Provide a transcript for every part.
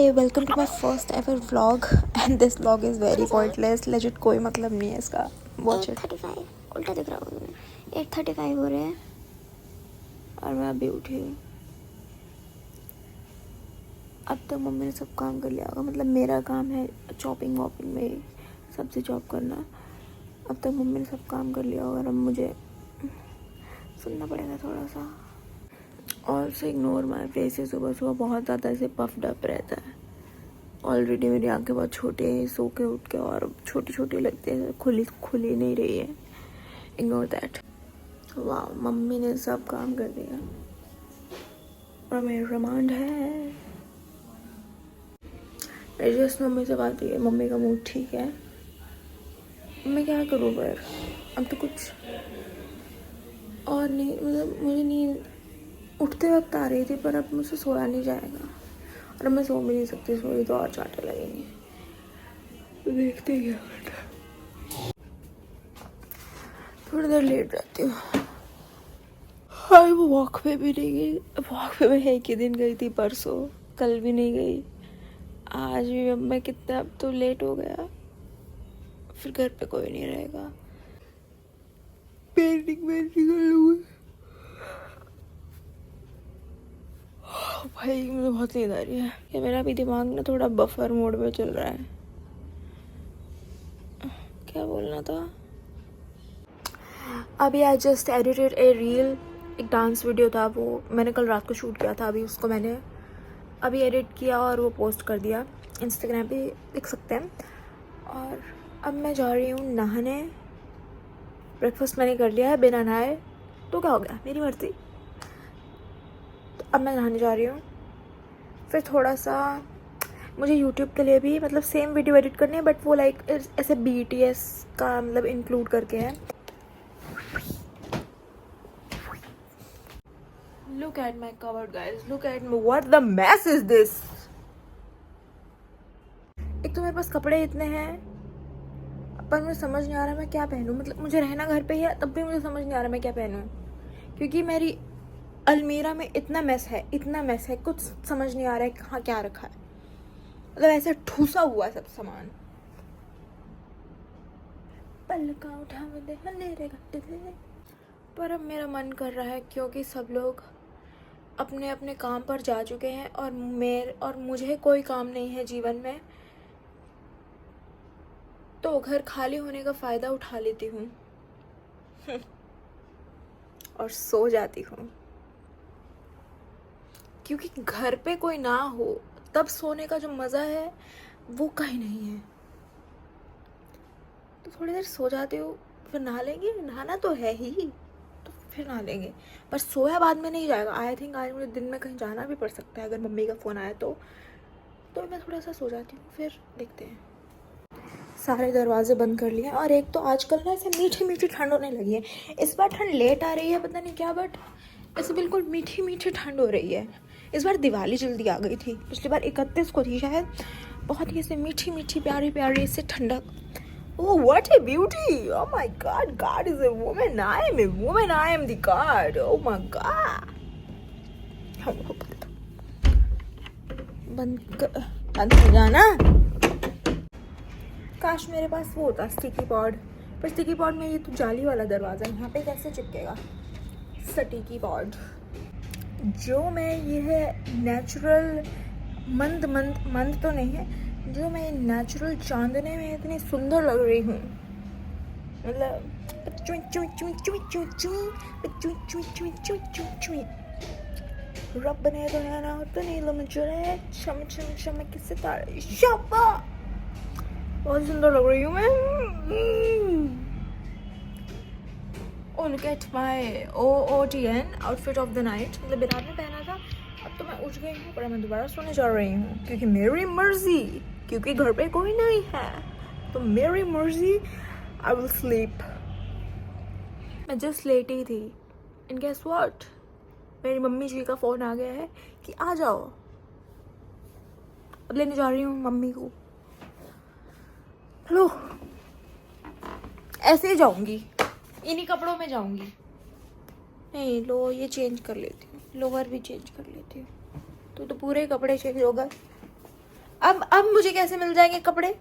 Hey, welcome to my first ever vlog and this vlog is very pointless. Legit कोई मतलब नहीं है इसका. Watch it. 8:35 उल्टा दिख रहा होगा. 8:35 हो रहे हैं और मैं अभी उठी हूँ. अब तक मम्मी ने सब काम कर लिया होगा. मतलब मेरा काम है चॉपिंग वॉपिंग में सब्जी चॉप करना. अब तक मम्मी ने सब काम कर लिया होगा और अब मुझे सुनना पड़ेगा थोड़ा सा. और से इग्नोर माई फेस. सुबह सुबह बहुत ज़्यादा ऐसे पफ्ड अप रहता है. ऑलरेडी मेरी आंखें बहुत छोटी हैं. सो के उठ के और छोटी छोटी लगती है. खुली नहीं रही है. Ignore that. वाह, मम्मी ने सब काम कर दिया और मेरी रिमांड है. मेरी जस्ट मम्मी से बात हुई है. मम्मी का मूड ठीक है. मैं क्या करूँ फिर. अब तो कुछ और नहीं. मतलब मुझे नींद उठते वक्त आ रही थी पर अब मुझसे सोया नहीं जाएगा और अब मैं सो भी नहीं सकती. सोई तो और चाटे लगेंगे. तो देखते ही क्या करता. थोड़ी देर लेट जाती हूँ. हाँ, वो वॉक पे भी नहीं गई. वॉक पे मैं एक ही दिन गई थी परसों. कल भी नहीं गई. आज भी अब मैं कितना अब तो लेट हो गया. फिर घर पे कोई नहीं रहेगा. पेंटिंग कर लूँगी. भाई मुझे बहुत नींद आ रही है. ये मेरा भी दिमाग ना थोड़ा बफर मोड में चल रहा है. क्या बोलना था. अभी I just edited A reel. एक डांस वीडियो था, वो मैंने कल रात को शूट किया था. अभी उसको मैंने अभी एडिट किया और वो पोस्ट कर दिया. इंस्टाग्राम पे देख सकते हैं. और अब मैं जा रही हूँ नहाने. ब्रेकफास्ट मैंने कर लिया है बिना नहाए. तो क्या हो गया, मेरी मर्जी. तो अब मैं नहाने जा रही हूँ. फिर थोड़ा सा मुझे यूट्यूब के लिए भी मतलब सेम वीडियो एडिट करनी है बट वो लाइक ऐसे BTS का मतलब इंक्लूड करके है. Look at my cupboard guys. Look at me. What the mess is this? एक तो मेरे पास कपड़े इतने हैं पर मुझे समझ नहीं आ रहा मैं क्या पहनूं. मतलब मुझे रहना घर पे ही है तब भी मुझे समझ नहीं आ रहा मैं क्या पहनूं. क्योंकि मेरी अलमीरा में इतना मैस है. कुछ समझ नहीं आ रहा है कहाँ क्या रखा है. मतलब ऐसे ठूसा हुआ है सब सामान. पलका उठा दे हनेरे गट्टे दे. पर अब मेरा मन कर रहा है क्योंकि सब लोग अपने अपने काम पर जा चुके हैं और मुझे कोई काम नहीं है जीवन में. तो घर खाली होने का फ़ायदा उठा लेती हूँ और सो जाती हूँ. क्योंकि घर पे कोई ना हो तब सोने का जो मज़ा है वो कहीं नहीं है. तो थोड़ी देर सो जाती हूँ. फिर नहा लेंगे. नहाना तो है ही तो फिर नहा लेंगे. पर सोया बाद में नहीं जाएगा. आई थिंक आज मुझे दिन में कहीं जाना भी पड़ सकता है अगर मम्मी का फ़ोन आया तो मैं थोड़ा सा सो जाती हूँ. फिर देखते हैं. सारे दरवाजे बंद कर लिए. और एक तो आजकल ना ऐसे मीठी ठंड होने लगी है. इस बार ठंड लेट आ रही है पता नहीं क्या बट ऐसे बिल्कुल मीठी ठंड हो रही है. इस बार दिवाली जल्दी आ गई थी. पिछली बार 31 को थी शायद. बहुत ही ऐसे मीठी प्यारी ऐसे ठंडक. Oh, what a beauty! Oh my God, God is a woman. I am a woman. I am the God. Oh my God. बंद हो जाना. काश मेरे पास वो होता स्टिकी पॉड. पर स्टिकी पॉड में ये तो जाली वाला दरवाज़ा है. यहाँ पे कैसे चिपकेगा स्टिकी पॉड. जो मैं ये है नेचुरल मंद तो नहीं है. जो मैं नेचुरल चांदने में इतनी सुंदर लग रही हूँ. मतलब रब ने तो नैना तो नीलम मुझे चमक के सितारे शाबा. बहुत सुंदर लग रही हूँ मैं. Oh, look at my OOTN outfit of the night. मतलब बिरार ने पहना था. अब तो मैं उठ गई हूँ पर मैं दोबारा सोने जा रही हूँ क्योंकि मेरी मर्जी. क्योंकि घर पे कोई नहीं है तो मेरी मर्जी. I will sleep. मैं जस्ट लेटी थी and guess what? मेरी मम्मी जी का फ़ोन आ गया है कि आ जाओ. अब लेने जा रही हूँ मम्मी को. हेलो. ऐसे ही जाऊँगी. इन्हीं कपड़ों में जाऊँगी. नहीं लो ये चेंज कर लेती हूँ. लोअर भी चेंज कर लेती हूँ. तो पूरे कपड़े चेंज हो गए. अब मुझे कैसे मिल जाएंगे कपड़े?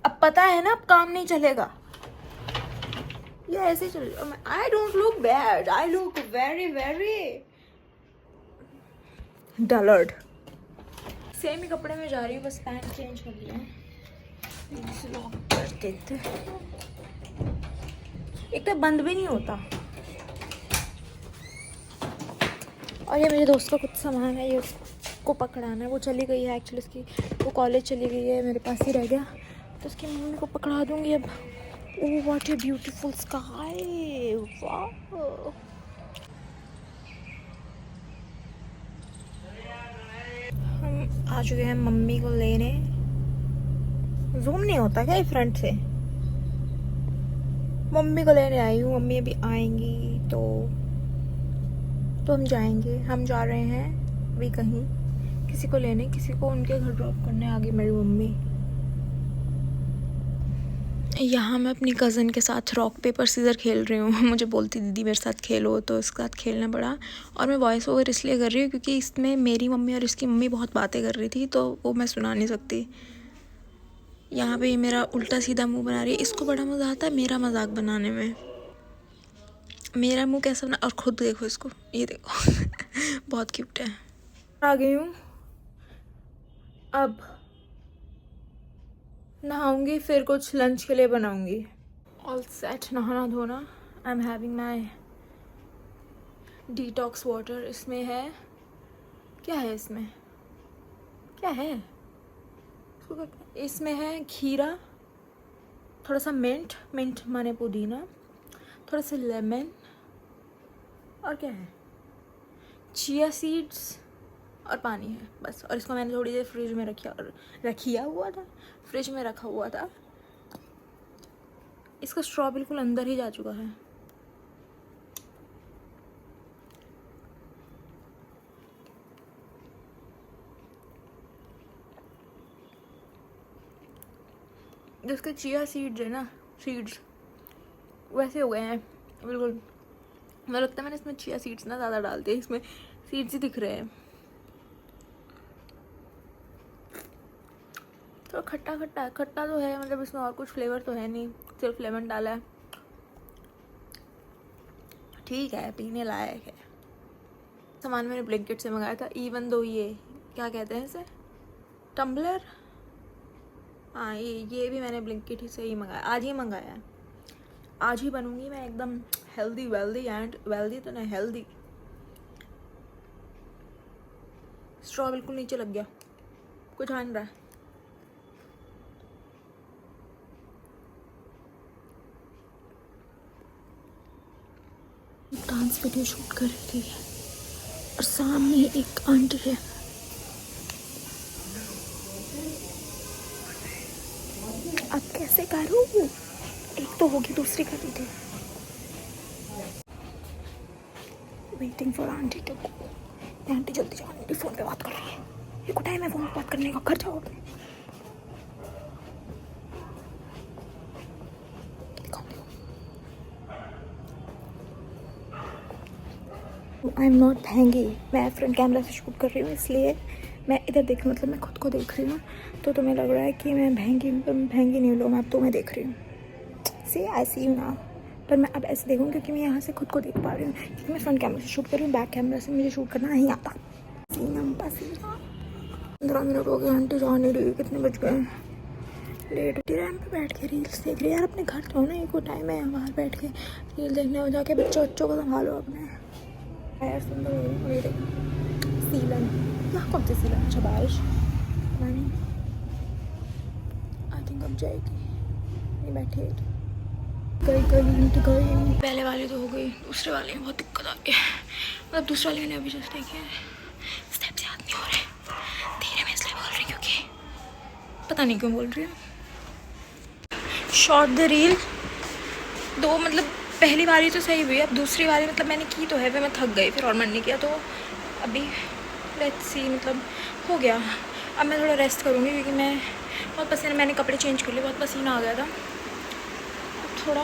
अब पता है ना, अब काम नहीं चलेगा। ये ऐसे ही चल। I don't look bad, I look very very dullard. Same ही कपड़े में जा रही हूँ, बस पैंट चेंज कर लिया है। लॉक कर देते। एक तो बंद भी नहीं होता। और ये मेरे दोस्त का कुछ सामान है, ये उसको पकड़ाना है। वो चली गई है एक्चुअली, उसकी वो कॉलेज चली गई है, मेरे पास ही रह गया, तो उसकी मम्मी को पकड़ा दूंगी अब। Oh what a beautiful sky, वाह। हम आ चुके हैं मम्मी को लेने। जूम नहीं होता क्या ये फ्रंट से? मम्मी को लेने आई हूँ, मम्मी अभी आएंगी तो हम जाएंगे। हम जा रहे हैं अभी कहीं, किसी को लेने, किसी को उनके घर ड्रॉप करने आ गई मेरी मम्मी। यहाँ मैं अपनी कज़न के साथ रॉक पेपर सीज़र खेल रही हूँ। मुझे बोलती दीदी मेरे साथ खेलो, तो इसके साथ खेलना पड़ा। और मैं वॉइस ओवर इसलिए कर रही हूँ क्योंकि इसमें मेरी मम्मी और इसकी मम्मी बहुत बातें कर रही थी, तो वो मैं सुना नहीं सकती। यहाँ पे मेरा उल्टा सीधा मुंह बना रही है। इसको बड़ा मज़ा आता है मेरा मजाक बनाने में। मेरा मुंह कैसा बना, और खुद देखो इसको, ये देखो। बहुत क्यूट है। आ गई हूँ, अब नहाऊंगी, फिर कुछ लंच के लिए बनाऊंगी। ऑल सेट, नहाना धोना। I am having my detox water. इसमें है, क्या है इसमें, क्या है इसमें है खीरा, थोड़ा सा मिंट माने पुदीना, थोड़ा सा लेमन, और क्या है, चिया सीड्स और पानी है बस। और इसको मैंने थोड़ी देर फ्रिज में फ्रिज में रखा हुआ था। इसका स्ट्रॉ बिल्कुल अंदर ही जा चुका है। जिसके चिया सीड्स है ना, सीड्स वैसे हो गए हैं बिल्कुल। मुझे लगता है मैंने इसमें चिया सीड्स ना ज़्यादा डाल दिए, इसमें सीड्स ही दिख रहे हैं। तो खट्टा तो है, मतलब इसमें और कुछ फ्लेवर तो है नहीं, सिर्फ लेमन डाला है। ठीक है, पीने लायक है। सामान मैंने ब्लिंकिट से मंगाया था, इवन दो ये क्या कहते हैं इसे, टम्बलर। हाँ, ये भी मैंने ब्लिंकिट ही से ही मंगाया, आज ही मंगाया है। आज ही बनूंगी मैं एकदम हेल्दी वेल्दी तो नहीं, हेल्दी। स्ट्रॉ बिल्कुल नीचे लग गया, कुछ आ नहीं रहा है। डांस वीडियो शूट कर रही थी और सामने एक आंटी है। अब कैसे करूँ, एक तो होगी, दूसरी कर रही थी। Waiting for aunty to go. Aunty जल्दी जाओ, आंटी फोन पे बात कर रही है। ये को टाइम है फोन पे बात करने का, घर जाओ अपने। आई एम नॉट भैंगी, मैं फ्रंट कैमरा से शूट कर रही हूँ, इसलिए मैं इधर देख, मतलब मैं खुद को देख रही हूँ, तो तुम्हें लग रहा है कि मैं भैंगी नहीं लो, मैं अब तुम्हें देख रही हूँ। सी आई सी यू नाउ। पर मैं अब ऐसे देखूँ क्योंकि मैं यहाँ से खुद को देख पा रही हूँ, क्योंकि मैं फ्रंट कैमरा से शूट कर रही हूँ, बैक कैमरा से मुझे शूट करना नहीं आता। 15 मिनट हो गए, आंटी जा नहीं रही, कितने बज गए, लेट होती। रैम पे बैठ के रील्स देख रही है। यार अपने घर जाओ ना, एक टाइम है बाहर बैठ के रील देखने हो, जाके बच्चों को संभालो अपने। यार सुंदर हो रही मेरे सीलन, यहाँ कौन सी सीलन, अच्छा बारिश नहीं, आई थिंक अब जाएगी, नहीं बैठी गई। पहले वाली तो हो गई, दूसरे वाले में बहुत दिक्कत आ गई है। मतलब दूसरे वाले मैंने अभी जस्ट देखे हैं, स्टेप्स याद नहीं हो रहे, धीरे में इसलिए बोल रही हूँ क्योंकि पता नहीं क्यों बोल रही हूँ। शॉर्ट द रील दो, मतलब पहली बारी तो सही हुई, अब दूसरी बारी मतलब मैंने की तो है, फिर मैं थक गई, फिर और मन नहीं किया, तो अभी लेट्स सी, मतलब हो गया। अब मैं थोड़ा रेस्ट करूँगी क्योंकि मैं बहुत पसीना, मैंने कपड़े चेंज कर लिए, बहुत पसीना आ गया था। थोड़ा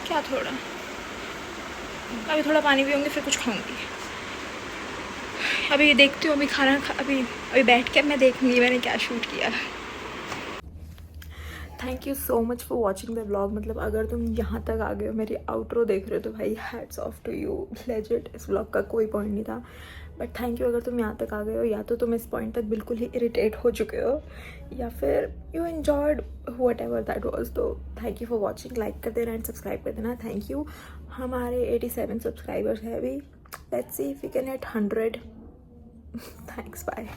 क्या, अभी थोड़ा पानी पीऊँगी, फिर कुछ खाऊँगी। अभी देखती हूँ, अभी बैठ के मैं देखूँगी मैंने क्या शूट किया। Thank you so much for watching the vlog. मतलब अगर तुम यहाँ तक आ गए हो, मेरी आउटरो देख रहे हो, तो भाई hats off to you, legit. इस व्लॉग का कोई पॉइंट नहीं था, बट थैंक यू। अगर तुम यहाँ तक आ गए हो, या तो तुम इस पॉइंट तक बिल्कुल ही इरिटेट हो चुके हो, या फिर you enjoyed whatever that was. तो thank you for watching. Like कर देना एंड सब्सक्राइब कर देना। Thank you. हमारे 87 सब्सक्राइबर्स हैं अभी। Let's see if we can hit 100। Thanks, bye.